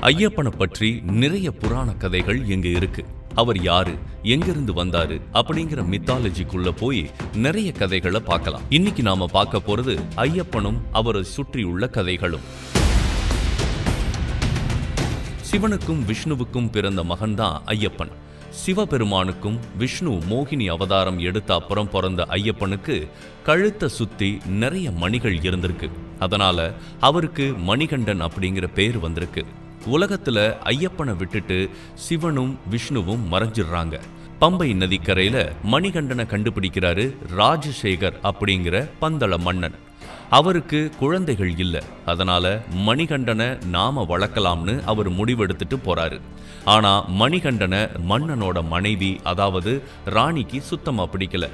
ஐயப்பனை பற்றி நிறைய புராண கதைகள் எங்க இருக்கு. அவர் யாரு, எங்கிருந்து வந்தாரு அப்படிங்கிற மித்தாலஜிக்குள்ள போய் நிறைய கதைகளை பார்க்கலாம். இன்னைக்கு நாம பார்க்க போறது ஐயப்பனும் அவரை சுற்றியுள்ள கதைகளும். சிவனுக்கும் விஷ்ணுவுக்கும் பிறந்த மகன்தான் ஐயப்பன். சிவபெருமானுக்கும் விஷ்ணு மோகினி அவதாரம் எடுத்த அப்புறம் பிறந்த ஐயப்பனுக்கு கழுத்தை சுத்தி நிறைய மணிகள் இருந்திருக்கு. அதனால அவருக்கு மணிகண்டன் அப்படிங்கிற பேர் வந்திருக்கு. உலகத்துல ஐயப்பனை விட்டுட்டு சிவனும் விஷ்ணுவும் மறைஞ்சிடுறாங்க. பம்பை நதிக்கரையில மணிகண்டனை கண்டுபிடிக்கிறாரு ராஜசேகர் அப்படிங்கிற பந்தள மன்னன். அவருக்கு குழந்தைகள் இல்ல, அதனால மணிகண்டனை நாம வளர்க்கலாம்னு அவர் முடிவெடுத்துட்டு போறாரு. ஆனா மணிகண்டனை மன்னனோட மனைவி அதாவது ராணிக்கு சுத்தமா பிடிக்கல.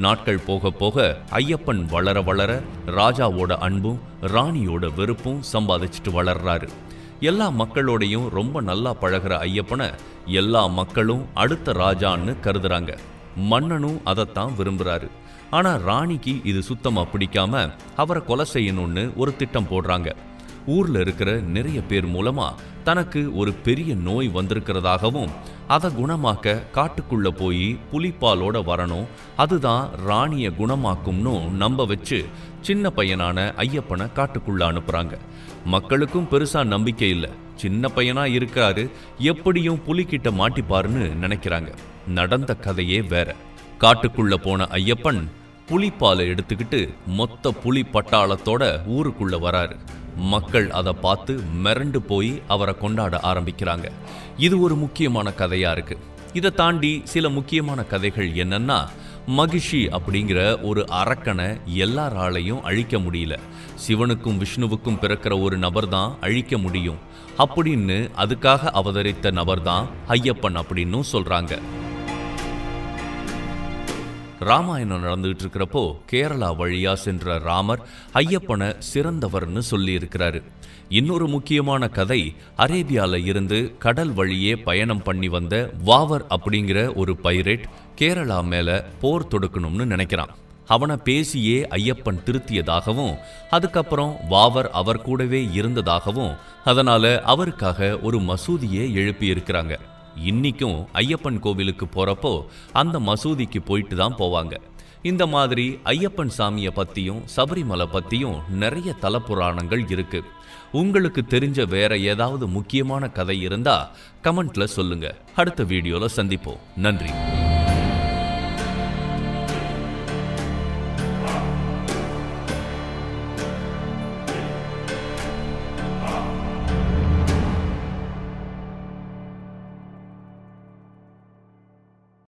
நாட்கள் போக போக ஐயப்பன் வளர வளர ராஜாவோட அன்பும் ராணியோட வெறுப்பும் சம்பாதிச்சுட்டு வளர்றாரு. எல்லா மக்களோடையும் ரொம்ப நல்லா பழகிற ஐயப்பனை எல்லா மக்களும் அடுத்த ராஜான்னு கருதுறாங்க. மன்னனும் அதைத்தான் விரும்புறாரு. ஆனா ராணிக்கு இது சுத்தமா பிடிக்காம அவரை கொலை செய்யணும்னு ஒரு திட்டம் போடுறாங்க. ஊர்ல இருக்கிற நிறைய பேர் மூலமா தனக்கு ஒரு பெரிய நோய் வந்திருக்கிறதாகவும் அதை குணமாக்க காட்டுக்குள்ள போய் புலிப்பாலோட வரணும், அதுதான் ராணிய குணமாக்கும்னு நம்ப வச்சு சின்ன பையனான ஐயப்பனை காட்டுக்குள்ள அனுப்புறாங்க. மக்களுக்கும் பெருசா நம்பிக்கை இல்லை. சின்ன பையனா இருக்காரு, எப்படியும் புலிகிட்ட மாட்டிப்பாருன்னு நினைக்கிறாங்க. நடந்த கதையே வேற. காட்டுக்குள்ள போன ஐயப்பன் புலிப்பாலை எடுத்துக்கிட்டு மொத்த புலி பட்டாளத்தோட ஊருக்குள்ள வராரு. மக்கள் அதை பார்த்து மிரண்டு போய் அவரை கொண்டாட ஆரம்பிக்கிறாங்க. இது ஒரு முக்கியமான கதையா இருக்கு. இதை தாண்டி சில முக்கியமான கதைகள் என்னன்னா, மகிஷி அப்படிங்கிற ஒரு அரக்கனை எல்லாராலையும் அழிக்க முடியல. சிவனுக்கும் விஷ்ணுவுக்கும் பிறக்கிற ஒரு நபர் தான் அழிக்க முடியும் அப்படின்னு அதுக்காக அவதரித்த நபர் தான் ஐயப்பன் அப்படின்னு சொல்றாங்க. ராமாயணம் நடந்துகிட்டு இருக்கிறப்போ கேரளா வழியா சென்ற ராமர் ஐயப்பனை சிறந்தவர்னு சொல்லி இருக்கிறாரு. இன்னொரு முக்கியமான கதை, அரேபியால இருந்து கடல் வழியே பயணம் பண்ணி வந்த வாவர் அப்படிங்கிற ஒரு பைரேட் கேரளா மேல போர் தொடுக்கணும்னு நினைக்கிறான். அவனை பேசியே ஐயப்பன் திருத்தியதாகவும் அதுக்கப்புறம் வாவர் அவர் கூடவே இருந்ததாகவும் அதனால அவருக்காக ஒரு மசூதியே எழுப்பி இருக்கிறாங்க. இன்னைக்கும் ஐயப்பன் கோவிலுக்கு போறப்போ அந்த மசூதிக்கு போயிட்டு தான் போவாங்க. இந்த மாதிரி ஐயப்பன் சாமியை பத்தியும் சபரிமலை பத்தியும் நிறைய தல புராணங்கள் இருக்கு. உங்களுக்கு தெரிஞ்ச வேற ஏதாவது முக்கியமான கதை இருந்தா கமெண்ட்ல சொல்லுங்க. அடுத்த வீடியோல சந்திப்போம். நன்றி.